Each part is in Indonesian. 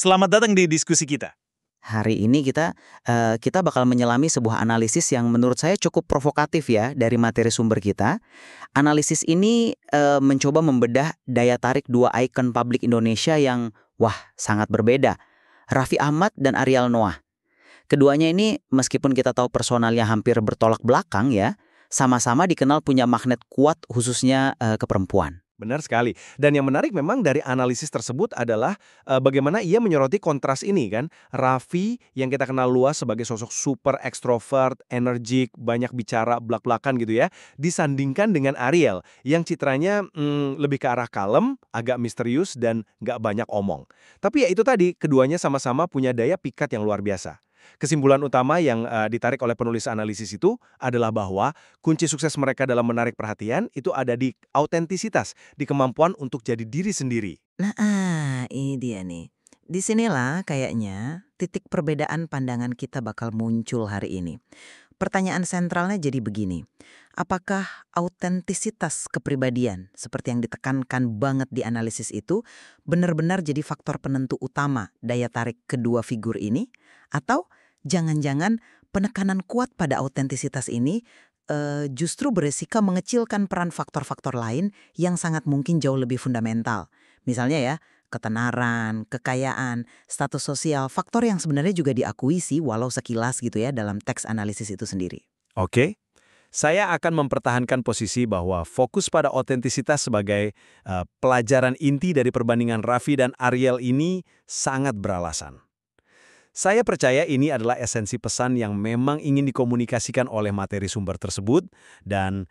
Selamat datang di diskusi kita. Hari ini kita bakal menyelami sebuah analisis yang menurut saya cukup provokatif ya dari materi sumber kita. Analisis ini mencoba membedah daya tarik dua ikon publik Indonesia yang wah sangat berbeda. Raffi Ahmad dan Ariel Noah. Keduanya ini meskipun kita tahu personalnya hampir bertolak belakang ya, sama-sama dikenal punya magnet kuat khususnya ke perempuan. Benar sekali. Dan yang menarik memang dari analisis tersebut adalah bagaimana ia menyoroti kontras ini kan. Raffi yang kita kenal luas sebagai sosok super ekstrovert, energik, banyak bicara, blak-blakan gitu ya. Disandingkan dengan Ariel yang citranya lebih ke arah kalem, agak misterius, dan nggak banyak omong. Tapi ya itu tadi, keduanya sama-sama punya daya pikat yang luar biasa. Kesimpulan utama yang ditarik oleh penulis analisis itu adalah bahwa kunci sukses mereka dalam menarik perhatian itu ada di autentisitas, di kemampuan untuk jadi diri sendiri. Nah, ini dia nih. Disinilah kayaknya titik perbedaan pandangan kita bakal muncul hari ini. Pertanyaan sentralnya jadi begini. Apakah autentisitas kepribadian seperti yang ditekankan banget di analisis itu benar-benar jadi faktor penentu utama daya tarik kedua figur ini? Atau jangan-jangan penekanan kuat pada autentisitas ini justru beresika mengecilkan peran faktor-faktor lain yang sangat mungkin jauh lebih fundamental. Misalnya ya, ketenaran, kekayaan, status sosial, faktor yang sebenarnya juga diakui sih walau sekilas gitu ya dalam teks analisis itu sendiri. Oke, saya akan mempertahankan posisi bahwa fokus pada otentisitas sebagai pelajaran inti dari perbandingan Raffi dan Ariel ini sangat beralasan. Saya percaya ini adalah esensi pesan yang memang ingin dikomunikasikan oleh materi sumber tersebut dan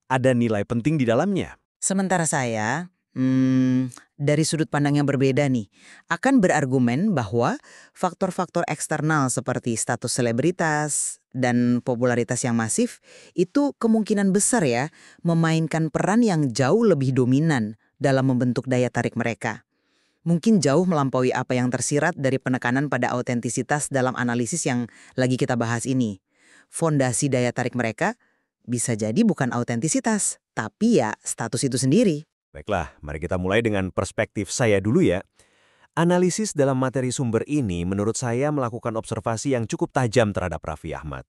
ada nilai penting di dalamnya. Sementara saya, dari sudut pandang yang berbeda nih, akan berargumen bahwa faktor-faktor eksternal seperti status selebritas dan popularitas yang masif itu kemungkinan besar ya memainkan peran yang jauh lebih dominan dalam membentuk daya tarik mereka. Mungkin jauh melampaui apa yang tersirat dari penekanan pada autentisitas dalam analisis yang lagi kita bahas ini. Fondasi daya tarik mereka bisa jadi bukan autentisitas, tapi ya status itu sendiri. Baiklah, mari kita mulai dengan perspektif saya dulu ya. Analisis dalam materi sumber ini menurut saya melakukan observasi yang cukup tajam terhadap Raffi Ahmad.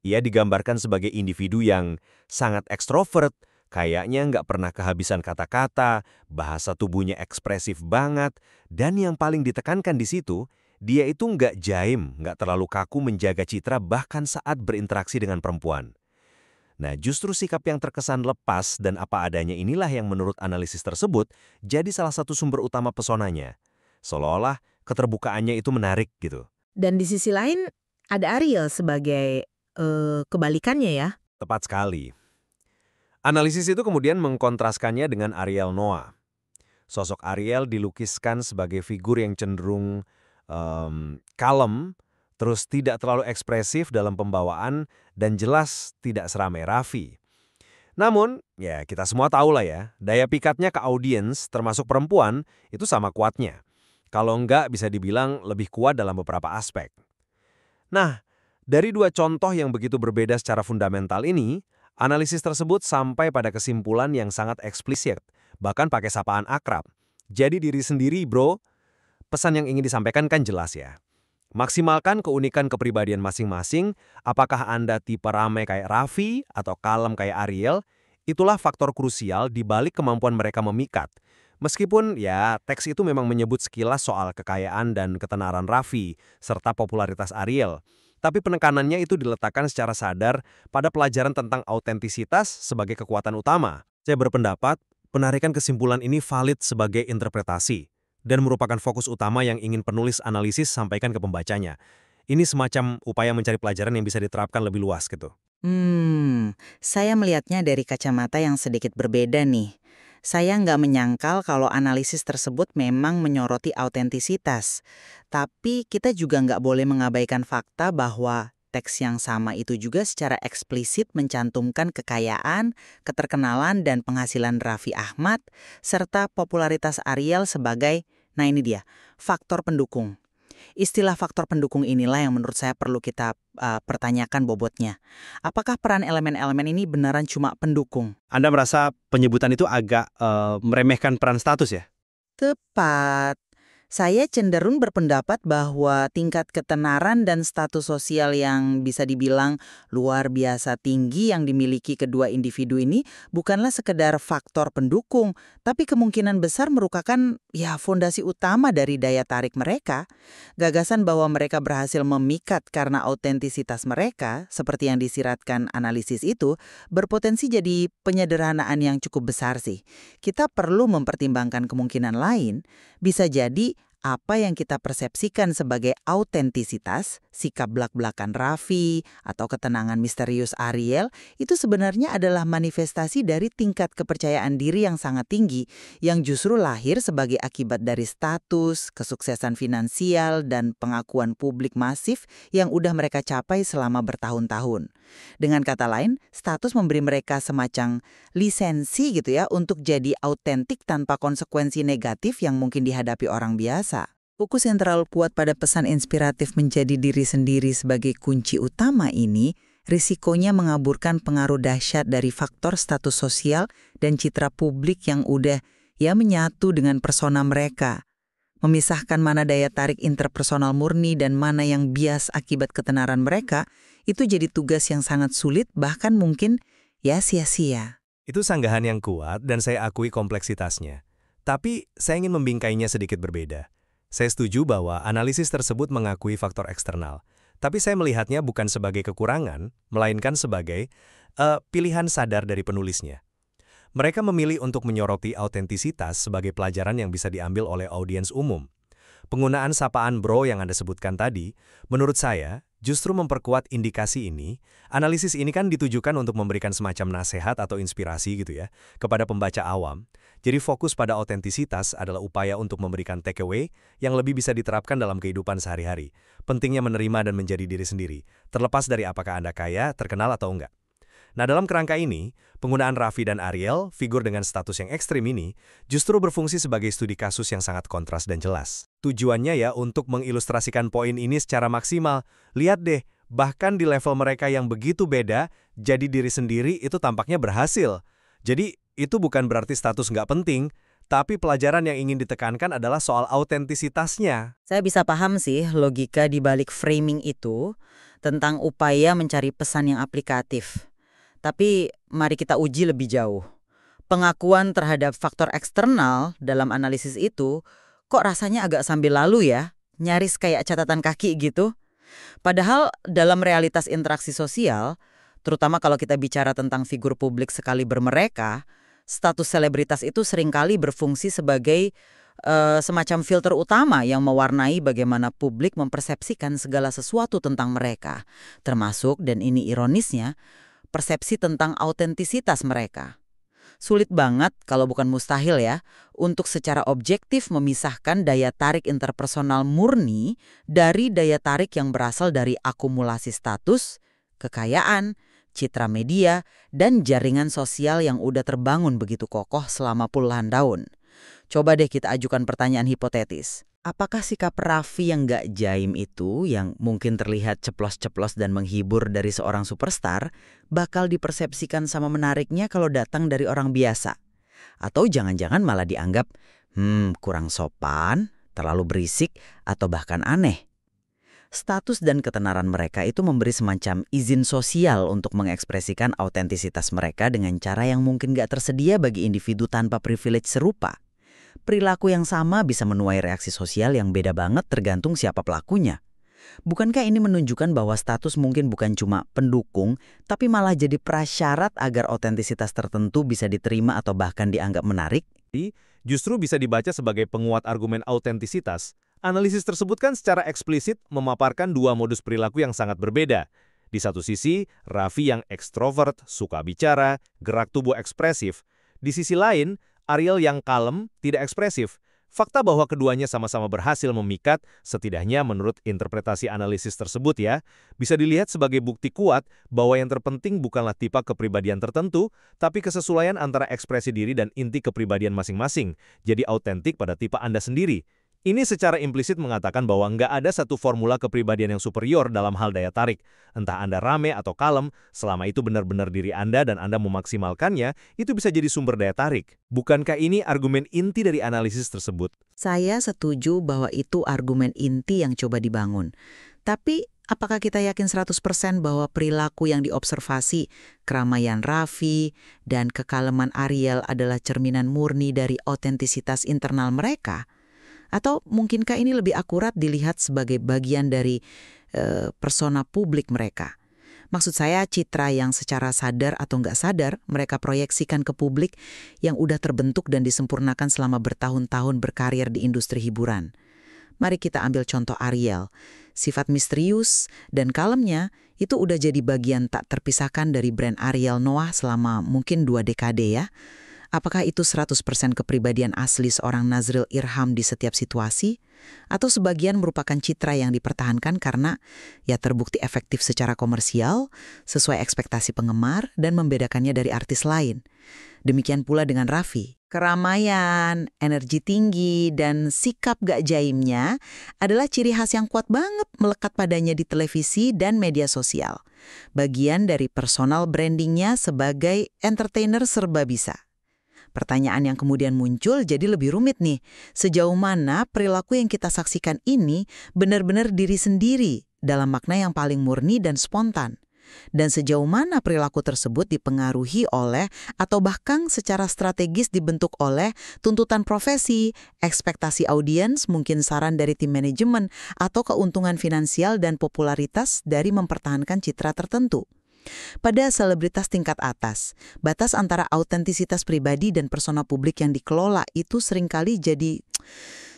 Ia digambarkan sebagai individu yang sangat ekstrovert, kayaknya nggak pernah kehabisan kata-kata, bahasa tubuhnya ekspresif banget, dan yang paling ditekankan di situ, dia itu nggak jaim, nggak terlalu kaku menjaga citra bahkan saat berinteraksi dengan perempuan. Nah, justru sikap yang terkesan lepas dan apa adanya inilah yang menurut analisis tersebut jadi salah satu sumber utama pesonanya. Seolah-olah keterbukaannya itu menarik gitu. Dan di sisi lain ada Ariel sebagai kebalikannya ya. Tepat sekali. Analisis itu kemudian mengkontraskannya dengan Ariel Noah. Sosok Ariel dilukiskan sebagai figur yang cenderung kalem, terus tidak terlalu ekspresif dalam pembawaan, dan jelas tidak seramai Raffi. Namun, ya kita semua tahu lah ya, daya pikatnya ke audiens, termasuk perempuan, itu sama kuatnya. Kalau enggak bisa dibilang lebih kuat dalam beberapa aspek. Nah, dari dua contoh yang begitu berbeda secara fundamental ini, analisis tersebut sampai pada kesimpulan yang sangat eksplisit, bahkan pakai sapaan akrab. Jadi diri sendiri bro, pesan yang ingin disampaikan kan jelas ya. Maksimalkan keunikan kepribadian masing-masing, apakah Anda tipe ramai kayak Raffi atau kalem kayak Ariel, itulah faktor krusial di balik kemampuan mereka memikat. Meskipun ya teks itu memang menyebut sekilas soal kekayaan dan ketenaran Raffi, serta popularitas Ariel. Tapi penekanannya itu diletakkan secara sadar pada pelajaran tentang autentisitas sebagai kekuatan utama. Saya berpendapat, penarikan kesimpulan ini valid sebagai interpretasi dan merupakan fokus utama yang ingin penulis analisis sampaikan ke pembacanya. Ini semacam upaya mencari pelajaran yang bisa diterapkan lebih luas gitu. Saya melihatnya dari kacamata yang sedikit berbeda nih. Saya nggak menyangkal kalau analisis tersebut memang menyoroti autentisitas. Tapi kita juga nggak boleh mengabaikan fakta bahwa teks yang sama itu juga secara eksplisit mencantumkan kekayaan, keterkenalan, dan penghasilan Raffi Ahmad, serta popularitas Ariel sebagai, nah ini dia, faktor pendukung. Istilah faktor pendukung inilah yang menurut saya perlu kita pertanyakan bobotnya. Apakah peran elemen-elemen ini beneran cuma pendukung? Anda merasa penyebutan itu agak meremehkan peran status ya? Tepat. Saya cenderung berpendapat bahwa tingkat ketenaran dan status sosial yang bisa dibilang luar biasa tinggi yang dimiliki kedua individu ini bukanlah sekedar faktor pendukung, tapi kemungkinan besar merupakan fondasi utama dari daya tarik mereka. Gagasan bahwa mereka berhasil memikat karena autentisitas mereka, seperti yang disiratkan analisis itu, berpotensi jadi penyederhanaan yang cukup besar sih. Kita perlu mempertimbangkan kemungkinan lain, bisa jadi apa yang kita persepsikan sebagai autentisitas, sikap blak-blakan Raffi, atau ketenangan misterius Ariel, itu sebenarnya adalah manifestasi dari tingkat kepercayaan diri yang sangat tinggi, yang justru lahir sebagai akibat dari status, kesuksesan finansial, dan pengakuan publik masif yang udah mereka capai selama bertahun-tahun. Dengan kata lain, status memberi mereka semacam lisensi gitu ya untuk jadi autentik tanpa konsekuensi negatif yang mungkin dihadapi orang biasa. Fokus yang terlalu kuat pada pesan inspiratif menjadi diri sendiri sebagai kunci utama ini, risikonya mengaburkan pengaruh dahsyat dari faktor status sosial dan citra publik yang udah menyatu dengan persona mereka. Memisahkan mana daya tarik interpersonal murni dan mana yang bias akibat ketenaran mereka, itu jadi tugas yang sangat sulit, bahkan mungkin sia-sia. Itu sanggahan yang kuat dan saya akui kompleksitasnya. Tapi saya ingin membingkainya sedikit berbeda. Saya setuju bahwa analisis tersebut mengakui faktor eksternal. Tapi saya melihatnya bukan sebagai kekurangan, melainkan sebagai pilihan sadar dari penulisnya. Mereka memilih untuk menyoroti autentisitas sebagai pelajaran yang bisa diambil oleh audiens umum. Penggunaan sapaan bro yang Anda sebutkan tadi, menurut saya, justru memperkuat indikasi ini. Analisis ini kan ditujukan untuk memberikan semacam nasihat atau inspirasi gitu ya, kepada pembaca awam. Jadi fokus pada autentisitas adalah upaya untuk memberikan takeaway yang lebih bisa diterapkan dalam kehidupan sehari-hari. Pentingnya menerima dan menjadi diri sendiri, terlepas dari apakah Anda kaya, terkenal atau enggak. Nah, dalam kerangka ini, penggunaan Raffi dan Ariel, figur dengan status yang ekstrim ini, justru berfungsi sebagai studi kasus yang sangat kontras dan jelas. Tujuannya ya untuk mengilustrasikan poin ini secara maksimal. Lihat deh, bahkan di level mereka yang begitu beda, jadi diri sendiri itu tampaknya berhasil. Jadi, itu bukan berarti status nggak penting, tapi pelajaran yang ingin ditekankan adalah soal autentisitasnya. Saya bisa paham sih logika di balik framing itu tentang upaya mencari pesan yang aplikatif. Tapi mari kita uji lebih jauh. Pengakuan terhadap faktor eksternal dalam analisis itu kok rasanya agak sambil lalu ya, nyaris kayak catatan kaki gitu. Padahal dalam realitas interaksi sosial, terutama kalau kita bicara tentang figur publik sekaliber mereka, status selebritas itu seringkali berfungsi sebagai semacam filter utama yang mewarnai bagaimana publik mempersepsikan segala sesuatu tentang mereka. Termasuk, dan ini ironisnya, persepsi tentang autentisitas mereka. Sulit banget, kalau bukan mustahil ya, untuk secara objektif memisahkan daya tarik interpersonal murni dari daya tarik yang berasal dari akumulasi status, kekayaan, citra media, dan jaringan sosial yang udah terbangun begitu kokoh selama puluhan tahun. Coba deh kita ajukan pertanyaan hipotetis. Apakah sikap Raffi yang gak jaim itu, yang mungkin terlihat ceplos-ceplos dan menghibur dari seorang superstar, bakal dipersepsikan sama menariknya kalau datang dari orang biasa? Atau jangan-jangan malah dianggap, kurang sopan, terlalu berisik, atau bahkan aneh? Status dan ketenaran mereka itu memberi semacam izin sosial untuk mengekspresikan autentisitas mereka dengan cara yang mungkin gak tersedia bagi individu tanpa privilege serupa. Perilaku yang sama bisa menuai reaksi sosial yang beda banget tergantung siapa pelakunya. Bukankah ini menunjukkan bahwa status mungkin bukan cuma pendukung, tapi malah jadi prasyarat agar autentisitas tertentu bisa diterima atau bahkan dianggap menarik? Justru bisa dibaca sebagai penguat argumen autentisitas. Analisis tersebut kan secara eksplisit memaparkan dua modus perilaku yang sangat berbeda. Di satu sisi, Raffi yang ekstrovert, suka bicara, gerak tubuh ekspresif. Di sisi lain, Ariel yang kalem, tidak ekspresif. Fakta bahwa keduanya sama-sama berhasil memikat, setidaknya menurut interpretasi analisis tersebut ya, bisa dilihat sebagai bukti kuat bahwa yang terpenting bukanlah tipe kepribadian tertentu, tapi kesesuaian antara ekspresi diri dan inti kepribadian masing-masing, jadi autentik pada tipe Anda sendiri. Ini secara implisit mengatakan bahwa nggak ada satu formula kepribadian yang superior dalam hal daya tarik. Entah Anda rame atau kalem, selama itu benar-benar diri Anda dan Anda memaksimalkannya, itu bisa jadi sumber daya tarik. Bukankah ini argumen inti dari analisis tersebut? Saya setuju bahwa itu argumen inti yang coba dibangun. Tapi apakah kita yakin 100% bahwa perilaku yang diobservasi, keramaian Raffi, dan kekaleman Ariel adalah cerminan murni dari otentisitas internal mereka? Atau mungkinkah ini lebih akurat dilihat sebagai bagian dari persona publik mereka? Maksud saya citra yang secara sadar atau nggak sadar mereka proyeksikan ke publik yang udah terbentuk dan disempurnakan selama bertahun-tahun berkarir di industri hiburan. Mari kita ambil contoh Ariel. Sifat misterius dan kalemnya itu udah jadi bagian tak terpisahkan dari brand Ariel Noah selama mungkin 2 dekade ya. Apakah itu 100% kepribadian asli seorang Nazril Irham di setiap situasi? Atau sebagian merupakan citra yang dipertahankan karena ya terbukti efektif secara komersial, sesuai ekspektasi penggemar, dan membedakannya dari artis lain? Demikian pula dengan Raffi. Keramaian, energi tinggi, dan sikap gak jaimnya adalah ciri khas yang kuat banget melekat padanya di televisi dan media sosial. Bagian dari personal brandingnya sebagai entertainer serba bisa. Pertanyaan yang kemudian muncul jadi lebih rumit nih. Sejauh mana perilaku yang kita saksikan ini benar-benar diri sendiri dalam makna yang paling murni dan spontan? Dan sejauh mana perilaku tersebut dipengaruhi oleh atau bahkan secara strategis dibentuk oleh tuntutan profesi, ekspektasi audiens, mungkin saran dari tim manajemen, atau keuntungan finansial dan popularitas dari mempertahankan citra tertentu? Pada selebritas tingkat atas, batas antara autentisitas pribadi dan persona publik yang dikelola itu seringkali jadi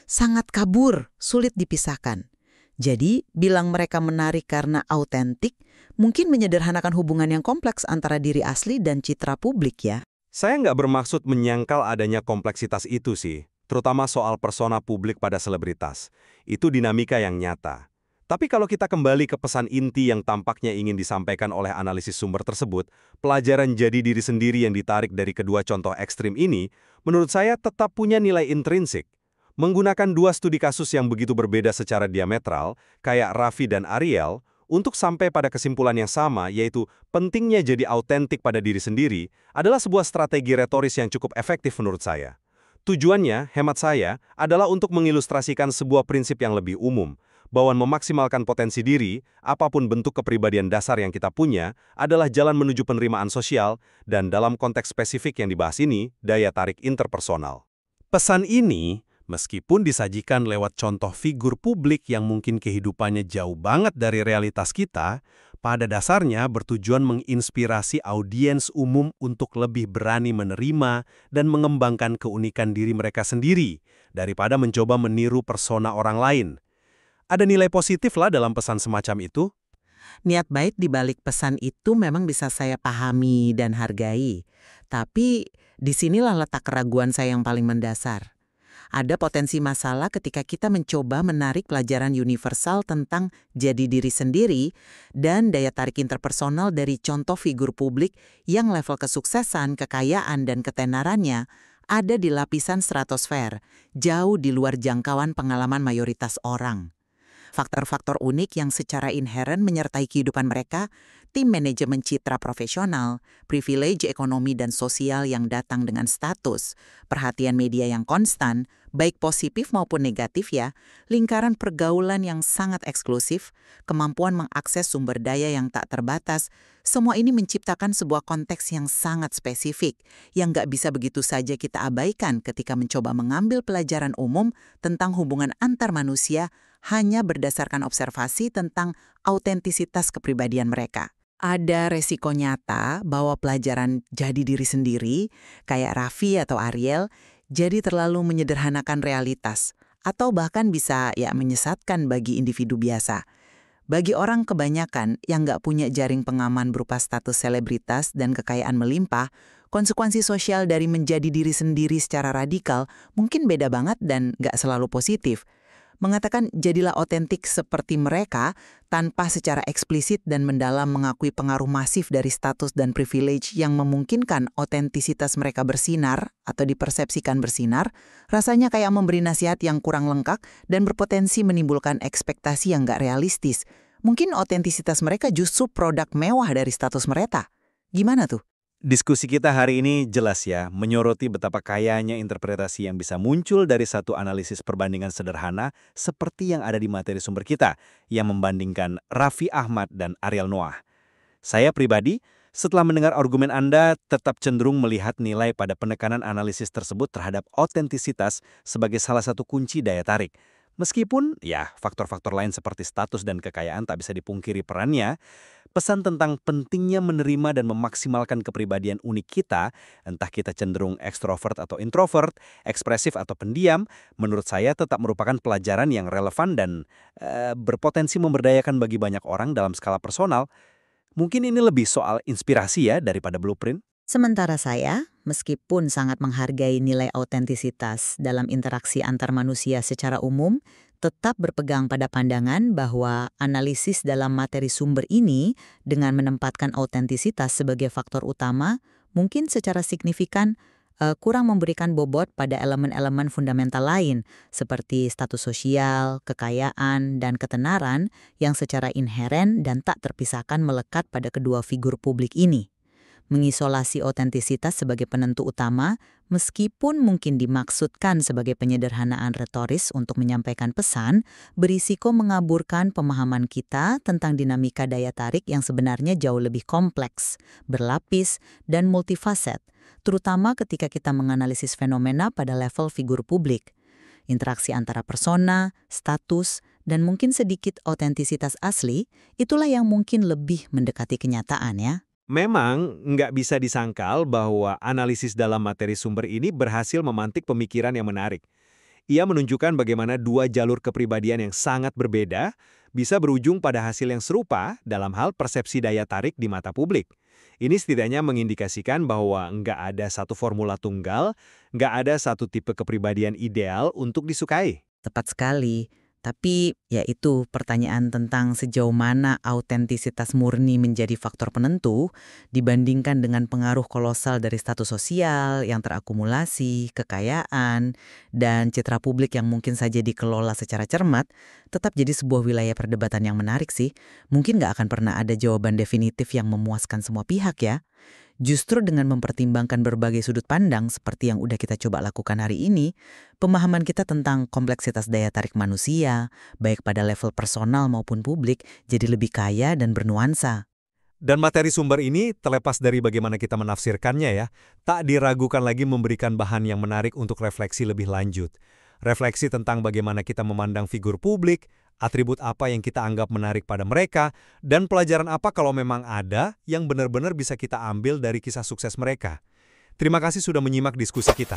sangat kabur, sulit dipisahkan. Jadi, bilang mereka menarik karena autentik, mungkin menyederhanakan hubungan yang kompleks antara diri asli dan citra publik ya. Saya nggak bermaksud menyangkal adanya kompleksitas itu sih, terutama soal persona publik pada selebritas. Itu dinamika yang nyata. Tapi kalau kita kembali ke pesan inti yang tampaknya ingin disampaikan oleh analisis sumber tersebut, pelajaran jadi diri sendiri yang ditarik dari kedua contoh ekstrim ini, menurut saya tetap punya nilai intrinsik. Menggunakan 2 studi kasus yang begitu berbeda secara diametral, kayak Raffi dan Ariel, untuk sampai pada kesimpulan yang sama, yaitu pentingnya jadi autentik pada diri sendiri, adalah sebuah strategi retoris yang cukup efektif menurut saya. Tujuannya, hemat saya, adalah untuk mengilustrasikan sebuah prinsip yang lebih umum, bahwa memaksimalkan potensi diri, apapun bentuk kepribadian dasar yang kita punya, adalah jalan menuju penerimaan sosial, dan dalam konteks spesifik yang dibahas ini, daya tarik interpersonal. Pesan ini, meskipun disajikan lewat contoh figur publik yang mungkin kehidupannya jauh banget dari realitas kita, pada dasarnya bertujuan menginspirasi audiens umum untuk lebih berani menerima dan mengembangkan keunikan diri mereka sendiri, daripada mencoba meniru persona orang lain. Ada nilai positif lah dalam pesan semacam itu. Niat baik di balik pesan itu memang bisa saya pahami dan hargai. Tapi disinilah letak keraguan saya yang paling mendasar. Ada potensi masalah ketika kita mencoba menarik pelajaran universal tentang jadi diri sendiri dan daya tarik interpersonal dari contoh figur publik yang level kesuksesan, kekayaan, dan ketenarannya ada di lapisan stratosfer, jauh di luar jangkauan pengalaman mayoritas orang. Faktor-faktor unik yang secara inheren menyertai kehidupan mereka, tim manajemen citra profesional, privilege ekonomi dan sosial yang datang dengan status, perhatian media yang konstan, baik positif maupun negatif ya, lingkaran pergaulan yang sangat eksklusif, kemampuan mengakses sumber daya yang tak terbatas, semua ini menciptakan sebuah konteks yang sangat spesifik, yang nggak bisa begitu saja kita abaikan ketika mencoba mengambil pelajaran umum tentang hubungan antar manusia hanya berdasarkan observasi tentang autentisitas kepribadian mereka. Ada resiko nyata bahwa pelajaran jadi diri sendiri, kayak Raffi atau Ariel, jadi terlalu menyederhanakan realitas, atau bahkan bisa menyesatkan bagi individu biasa. Bagi orang kebanyakan yang nggak punya jaring pengaman berupa status selebritas dan kekayaan melimpah, konsekuensi sosial dari menjadi diri sendiri secara radikal mungkin beda banget dan nggak selalu positif. Mengatakan jadilah otentik seperti mereka tanpa secara eksplisit dan mendalam mengakui pengaruh masif dari status dan privilege yang memungkinkan otentisitas mereka bersinar atau dipersepsikan bersinar, rasanya kayak memberi nasihat yang kurang lengkap dan berpotensi menimbulkan ekspektasi yang nggak realistis. Mungkin otentisitas mereka justru produk mewah dari status mereka. Gimana tuh? Diskusi kita hari ini jelas ya, menyoroti betapa kayanya interpretasi yang bisa muncul dari satu analisis perbandingan sederhana seperti yang ada di materi sumber kita, yang membandingkan Raffi Ahmad dan Ariel Noah. Saya pribadi, setelah mendengar argumen Anda, tetap cenderung melihat nilai pada penekanan analisis tersebut terhadap otentisitas sebagai salah satu kunci daya tarik. Meskipun, ya, faktor-faktor lain seperti status dan kekayaan tak bisa dipungkiri perannya, pesan tentang pentingnya menerima dan memaksimalkan kepribadian unik kita, entah kita cenderung ekstrovert atau introvert, ekspresif atau pendiam, menurut saya tetap merupakan pelajaran yang relevan dan berpotensi memberdayakan bagi banyak orang dalam skala personal. Mungkin ini lebih soal inspirasi ya daripada blueprint. Sementara saya, meskipun sangat menghargai nilai autentisitas dalam interaksi antar manusia secara umum, tetap berpegang pada pandangan bahwa analisis dalam materi sumber ini dengan menempatkan autentisitas sebagai faktor utama mungkin secara signifikan kurang memberikan bobot pada elemen-elemen fundamental lain seperti status sosial, kekayaan, dan ketenaran yang secara inheren dan tak terpisahkan melekat pada kedua figur publik ini. Mengisolasi otentisitas sebagai penentu utama, meskipun mungkin dimaksudkan sebagai penyederhanaan retoris untuk menyampaikan pesan, berisiko mengaburkan pemahaman kita tentang dinamika daya tarik yang sebenarnya jauh lebih kompleks, berlapis, dan multifaset, terutama ketika kita menganalisis fenomena pada level figur publik. Interaksi antara persona, status, dan mungkin sedikit otentisitas asli, itulah yang mungkin lebih mendekati kenyataan ya. Memang nggak bisa disangkal bahwa analisis dalam materi sumber ini berhasil memantik pemikiran yang menarik. Ia menunjukkan bagaimana dua jalur kepribadian yang sangat berbeda bisa berujung pada hasil yang serupa dalam hal persepsi daya tarik di mata publik. Ini setidaknya mengindikasikan bahwa nggak ada satu formula tunggal, nggak ada satu tipe kepribadian ideal untuk disukai. Tepat sekali. Tapi ya itu pertanyaan tentang sejauh mana autentisitas murni menjadi faktor penentu dibandingkan dengan pengaruh kolosal dari status sosial yang terakumulasi, kekayaan, dan citra publik yang mungkin saja dikelola secara cermat, tetap jadi sebuah wilayah perdebatan yang menarik sih. Mungkin nggak akan pernah ada jawaban definitif yang memuaskan semua pihak ya. Justru dengan mempertimbangkan berbagai sudut pandang seperti yang udah kita coba lakukan hari ini, pemahaman kita tentang kompleksitas daya tarik manusia, baik pada level personal maupun publik, jadi lebih kaya dan bernuansa. Dan materi sumber ini, terlepas dari bagaimana kita menafsirkannya ya, tak diragukan lagi memberikan bahan yang menarik untuk refleksi lebih lanjut. Refleksi tentang bagaimana kita memandang figur publik, atribut apa yang kita anggap menarik pada mereka, dan pelajaran apa kalau memang ada yang benar-benar bisa kita ambil dari kisah sukses mereka. Terima kasih sudah menyimak diskusi kita.